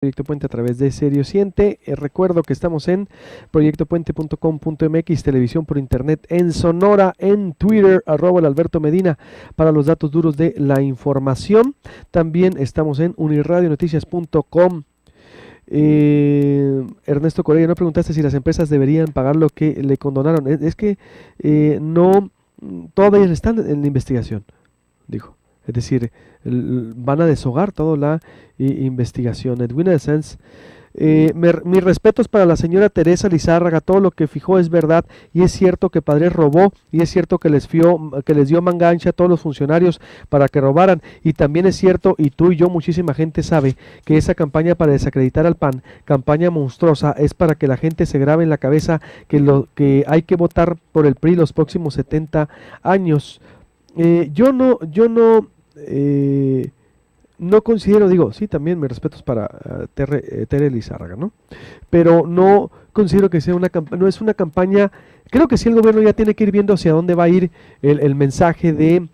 Proyecto Puente a través de Serio Siente. Recuerdo que estamos en proyectopuente.com.mx, televisión por internet en Sonora, en Twitter, @Alberto Medina para los datos duros de la información. También estamos en unirradionoticias.com. Ernesto Correa, no preguntaste si las empresas deberían pagar lo que le condonaron. Es que no, todavía están en la investigación, dijo. Es decir, van a deshogar toda la investigación. Edwin Essence, mis respetos para la señora Teresa Lizárraga, todo lo que fijó es verdad y es cierto que Padre robó y es cierto que les dio manga ancha a todos los funcionarios para que robaran y también es cierto, y tú y yo, muchísima gente sabe que esa campaña para desacreditar al PAN, campaña monstruosa, es para que la gente se grabe en la cabeza que hay que votar por el PRI los próximos 70 años. Yo no considero, digo, sí, también mis respetos para Tere Lizárraga, ¿no? Pero no considero que sea no es una campaña, creo que sí el gobierno ya tiene que ir viendo hacia dónde va a ir el mensaje de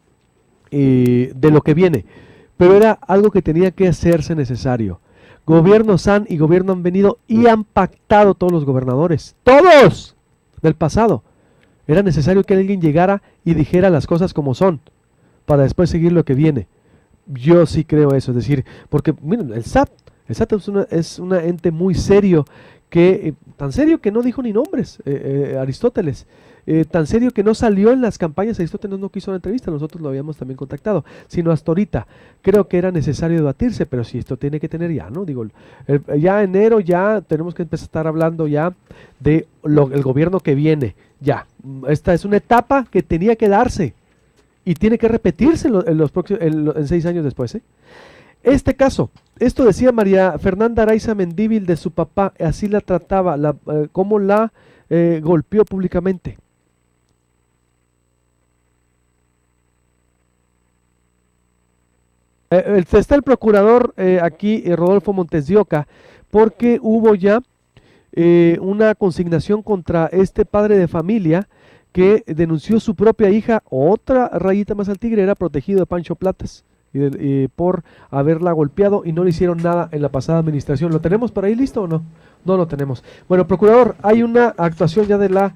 lo que viene, pero era algo que tenía que hacerse necesario. Gobierno SAN y gobierno han venido y han pactado todos los gobernadores, todos del pasado. Era necesario que alguien llegara y dijera las cosas como son, para después seguir lo que viene. Yo sí creo eso, es decir, porque miren, el SAT es un ente muy serio, tan serio que no dijo ni nombres, Aristóteles, tan serio que no salió en las campañas, Aristóteles no quiso una entrevista, nosotros lo habíamos también contactado, sino hasta ahorita. Creo que era necesario debatirse, pero si esto tiene que tener ya, ¿no? Digo, ya enero ya tenemos que empezar a estar hablando ya de el gobierno que viene, ya. Esta es una etapa que tenía que darse y tiene que repetirse en 6 años después, ¿eh? Este caso, esto decía María Fernanda Araiza Mendívil de su papá, así la trataba, cómo la golpeó públicamente. Está el procurador aquí, Rodolfo Montes de Oca, porque hubo ya una consignación contra este padre de familia que denunció su propia hija, otra rayita más al tigre, era protegido de Pancho Platas por haberla golpeado y no le hicieron nada en la pasada administración. ¿Lo tenemos por ahí listo o no? No lo tenemos. Bueno, procurador, hay una actuación ya de la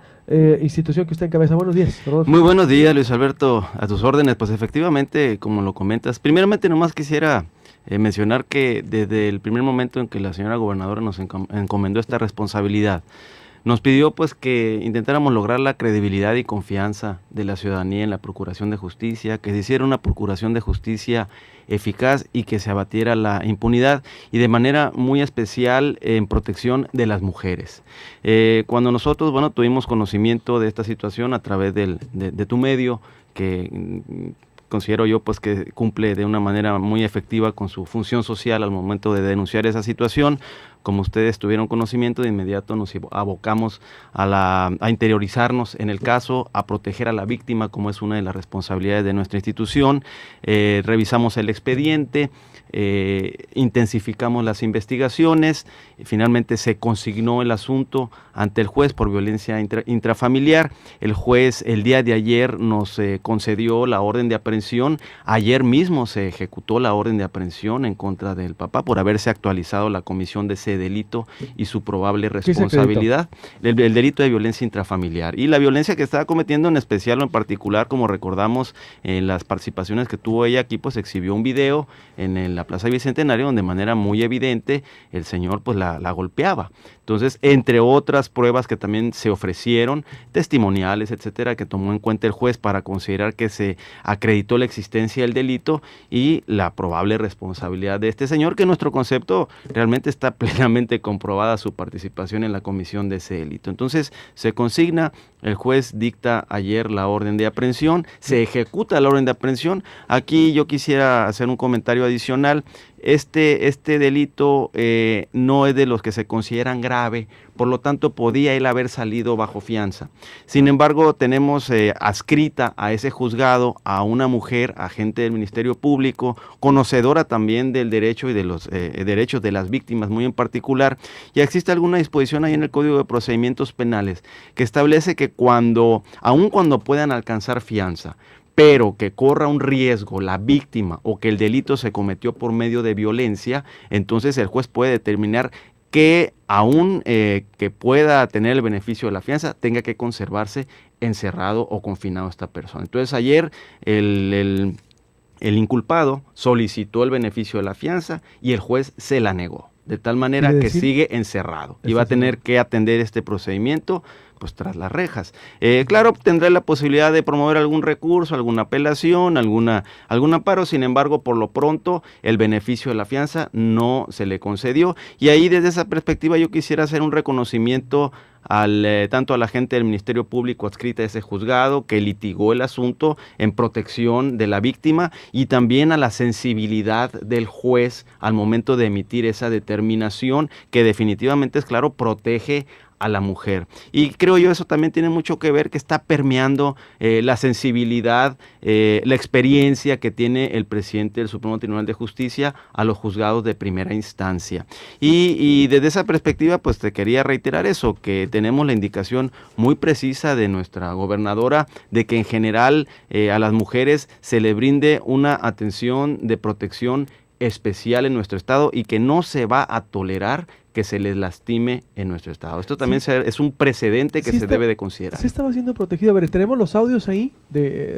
institución que usted encabeza. Buenos días, Rodolfo. Muy buenos días, Luis Alberto, a tus órdenes. Pues efectivamente, como lo comentas, primeramente nomás quisiera mencionar que desde el primer momento en que la señora gobernadora nos encomendó esta responsabilidad, nos pidió pues que intentáramos lograr la credibilidad y confianza de la ciudadanía en la procuración de justicia, que se hiciera una procuración de justicia eficaz y que se abatiera la impunidad y de manera muy especial en protección de las mujeres. Cuando nosotros, tuvimos conocimiento de esta situación a través de tu medio, que considero yo pues que cumple de una manera muy efectiva con su función social al momento de denunciar esa situación. Como ustedes tuvieron conocimiento, de inmediato nos abocamos a interiorizarnos en el caso, a proteger a la víctima como es una de las responsabilidades de nuestra institución. Revisamos el expediente, intensificamos las investigaciones, y finalmente se consignó el asunto ante el juez por violencia intrafamiliar. El juez el día de ayer nos concedió la orden de aprehensión. Ayer mismo se ejecutó la orden de aprehensión en contra del papá por haberse actualizado la comisión de ese delito y su probable responsabilidad, el delito de violencia intrafamiliar y la violencia que estaba cometiendo en especial o en particular, como recordamos en las participaciones que tuvo ella aquí, pues exhibió un video en la Plaza Bicentenario donde de manera muy evidente el señor pues la golpeaba. Entonces, entre otras pruebas que también se ofrecieron, testimoniales, etcétera, que tomó en cuenta el juez para considerar que se acreditó la existencia del delito y la probable responsabilidad de este señor, que en nuestro concepto realmente está plenamente comprobada su participación en la comisión de ese delito. Entonces, se consigna, el juez dicta ayer la orden de aprehensión, se ejecuta la orden de aprehensión. Aquí yo quisiera hacer un comentario adicional. Este delito no es de los que se consideran grave, por lo tanto podía él haber salido bajo fianza. Sin embargo, tenemos adscrita a ese juzgado a una mujer, agente del Ministerio Público, conocedora también del derecho y de los derechos de las víctimas muy en particular, y existe alguna disposición ahí en el Código de Procedimientos Penales que establece que aun cuando puedan alcanzar fianza, pero que corra un riesgo la víctima o que el delito se cometió por medio de violencia, entonces el juez puede determinar que aún que pueda tener el beneficio de la fianza, tenga que conservarse encerrado o confinado esta persona. Entonces ayer el inculpado solicitó el beneficio de la fianza y el juez se la negó, de tal manera que sigue encerrado y va a tener que atender este procedimiento pues tras las rejas. Claro, tendrá la posibilidad de promover algún recurso, alguna apelación, algún amparo, sin embargo, por lo pronto, el beneficio de la fianza no se le concedió. Y ahí, desde esa perspectiva, yo quisiera hacer un reconocimiento tanto a la gente del Ministerio Público adscrita a ese juzgado que litigó el asunto en protección de la víctima y también a la sensibilidad del juez al momento de emitir esa determinación que definitivamente, es claro, protege a la mujer. Y creo yo eso también tiene mucho que ver, que está permeando la sensibilidad, la experiencia que tiene el presidente del Supremo Tribunal de Justicia a los juzgados de primera instancia. Y desde esa perspectiva, pues te quería reiterar eso, que tenemos la indicación muy precisa de nuestra gobernadora de que en general a las mujeres se le brinde una atención de protección especial en nuestro estado y que no se va a tolerar que se les lastime en nuestro estado. Esto también es un precedente que se debe de considerar. Sí estaba siendo protegido. A ver, ¿tenemos los audios ahí?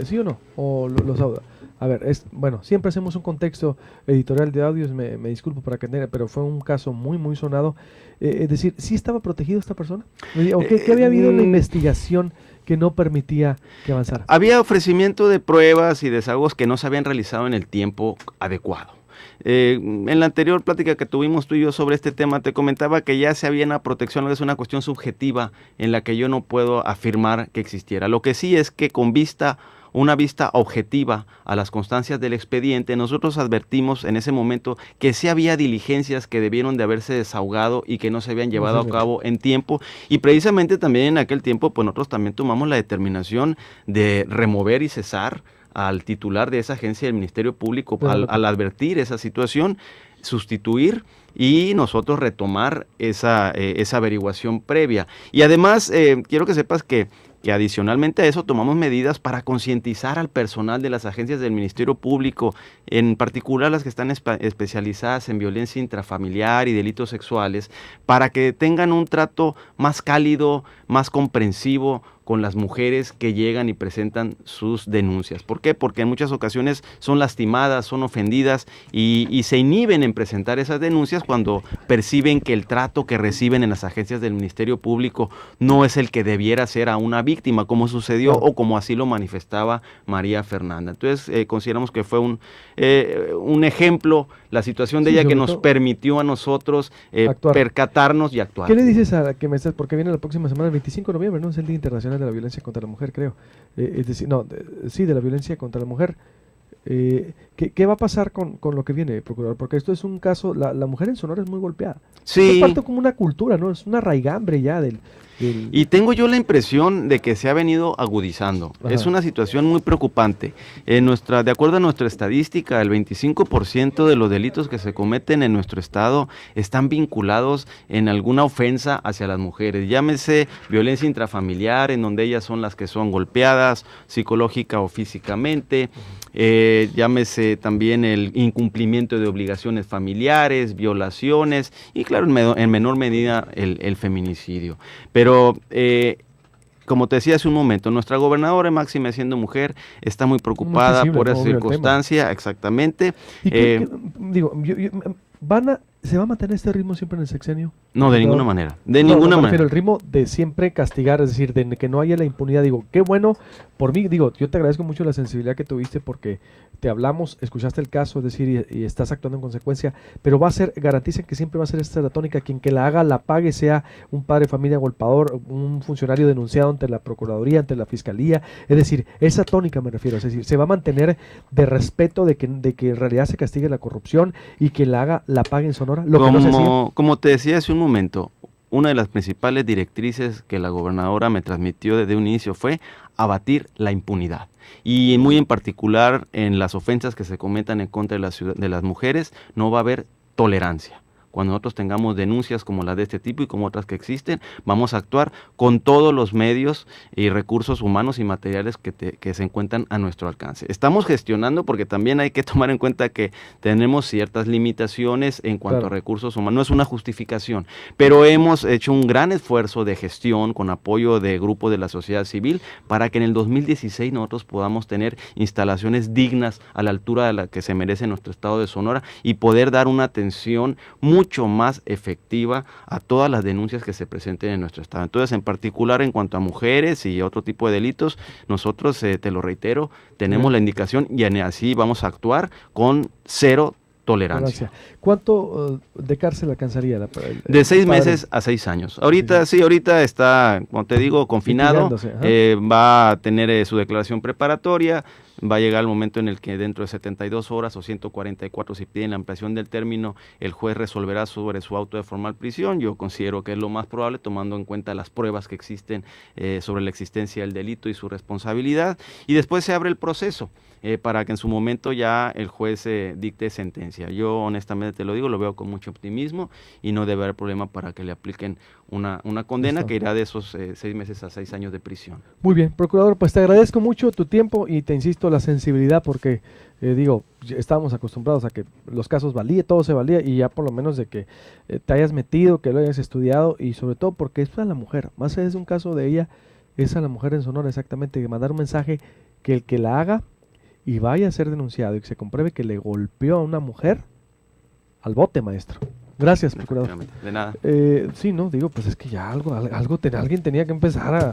¿Sí o no? ¿O los audios? A ver, bueno, siempre hacemos un contexto editorial de audios, me disculpo para que pero fue un caso muy, muy sonado. Es decir, ¿sí estaba protegido esta persona? ¿O qué había habido en la investigación que no permitía que avanzara? Había ofrecimiento de pruebas y desahogos que no se habían realizado en el tiempo adecuado. En la anterior plática que tuvimos tú y yo sobre este tema, te comentaba que ya se había una protección, es una cuestión subjetiva en la que yo no puedo afirmar que existiera. Lo que sí es que con una vista objetiva a las constancias del expediente, nosotros advertimos en ese momento que sí había diligencias que debieron de haberse desahogado y que no se habían llevado a cabo en tiempo, y precisamente también en aquel tiempo pues nosotros también tomamos la determinación de remover y cesar al titular de esa agencia del Ministerio Público al advertir esa situación, sustituir y nosotros retomar esa averiguación previa. Y además quiero que sepas que adicionalmente a eso tomamos medidas para concientizar al personal de las agencias del Ministerio Público, en particular las que están especializadas en violencia intrafamiliar y delitos sexuales, para que tengan un trato más cálido, más comprensivo con las mujeres que llegan y presentan sus denuncias. ¿Por qué? Porque en muchas ocasiones son lastimadas, son ofendidas y se inhiben en presentar esas denuncias cuando perciben que el trato que reciben en las agencias del Ministerio Público no es el que debiera ser a una víctima, como sucedió o como así lo manifestaba María Fernanda. Entonces consideramos que fue un ejemplo, la situación de ella que nos permitió a nosotros percatarnos y actuar. ¿Qué le dices a que me estás, porque viene la próxima semana, el 25 de noviembre, ¿no? Es el Día Internacional de la Violencia contra la Mujer, creo. Es decir, de la violencia contra la mujer. ¿Qué va a pasar con lo que viene, procurador? Porque esto es un caso, la mujer en Sonora es muy golpeada. Sí. Es parte como una cultura, ¿no? Es una raigambre ya del... Y tengo yo la impresión de que se ha venido agudizando. Ajá. Es una situación muy preocupante. De acuerdo a nuestra estadística, el 25% de los delitos que se cometen en nuestro estado están vinculados en alguna ofensa hacia las mujeres. Llámese violencia intrafamiliar, en donde ellas son las que son golpeadas psicológica o físicamente. Llámese también el incumplimiento de obligaciones familiares, violaciones y claro, en menor medida el feminicidio. Pero como te decía hace un momento, nuestra gobernadora, máxima siendo mujer, está muy preocupada por esa circunstancia, exactamente. ¿Y ¿se va a mantener este ritmo siempre en el sexenio? No, de ninguna manera. De ninguna manera. Pero el ritmo de siempre castigar, es decir, de que no haya la impunidad. Digo, qué bueno, por mí, yo te agradezco mucho la sensibilidad que tuviste porque te hablamos, escuchaste el caso, es decir, y estás actuando en consecuencia, pero garanticen que siempre va a ser esta la tónica, quien que la haga, la pague, sea un padre de familia golpeador, un funcionario denunciado ante la Procuraduría, ante la Fiscalía, es decir, esa tónica me refiero, es decir, se va a mantener de respeto de que en realidad se castigue la corrupción y quien la haga, la pague en Sonora. Como te decía hace un momento, una de las principales directrices que la gobernadora me transmitió desde un inicio fue abatir la impunidad. Y muy en particular en las ofensas que se cometan en contra de las mujeres no va a haber tolerancia. cuando nosotros tengamos denuncias como la de este tipo y como otras que existen, vamos a actuar con todos los medios y recursos humanos y materiales que se encuentran a nuestro alcance. Estamos gestionando porque también hay que tomar en cuenta que tenemos ciertas limitaciones en cuanto a recursos humanos. No es una justificación, pero hemos hecho un gran esfuerzo de gestión con apoyo de grupos de la sociedad civil para que en el 2016 nosotros podamos tener instalaciones dignas a la altura de la que se merece nuestro estado de Sonora y poder dar una atención mucho más efectiva a todas las denuncias que se presenten en nuestro estado. Entonces, en particular en cuanto a mujeres y otro tipo de delitos, nosotros, te lo reitero, tenemos la indicación y así vamos a actuar con cero tolerancia. ¿Cuánto de cárcel alcanzaría? De 6 meses a 6 años. Ahorita sí, ahorita está, como te digo, confinado, va a tener su declaración preparatoria, va a llegar el momento en el que dentro de 72 horas o 144, si piden la ampliación del término, el juez resolverá sobre su auto de formal prisión. Yo considero que es lo más probable, tomando en cuenta las pruebas que existen sobre la existencia del delito y su responsabilidad, y después se abre el proceso para que en su momento ya el juez dicte sentencia. Yo honestamente te lo digo, lo veo con mucho optimismo y no debe haber problema para que le apliquen una condena que irá de esos 6 meses a 6 años de prisión. Muy bien, procurador, pues te agradezco mucho tu tiempo y te insisto la sensibilidad porque, estábamos acostumbrados a que los casos todo se valía y ya por lo menos de que te hayas metido, que lo hayas estudiado y sobre todo porque es a la mujer, más allá de un caso de ella, es a la mujer en Sonora exactamente, que mandar un mensaje que el que la haga y vaya a ser denunciado y que se compruebe que le golpeó a una mujer, al bote, maestro. Gracias, procurador. De nada. Sí, no, digo, pues es que ya alguien tenía que empezar a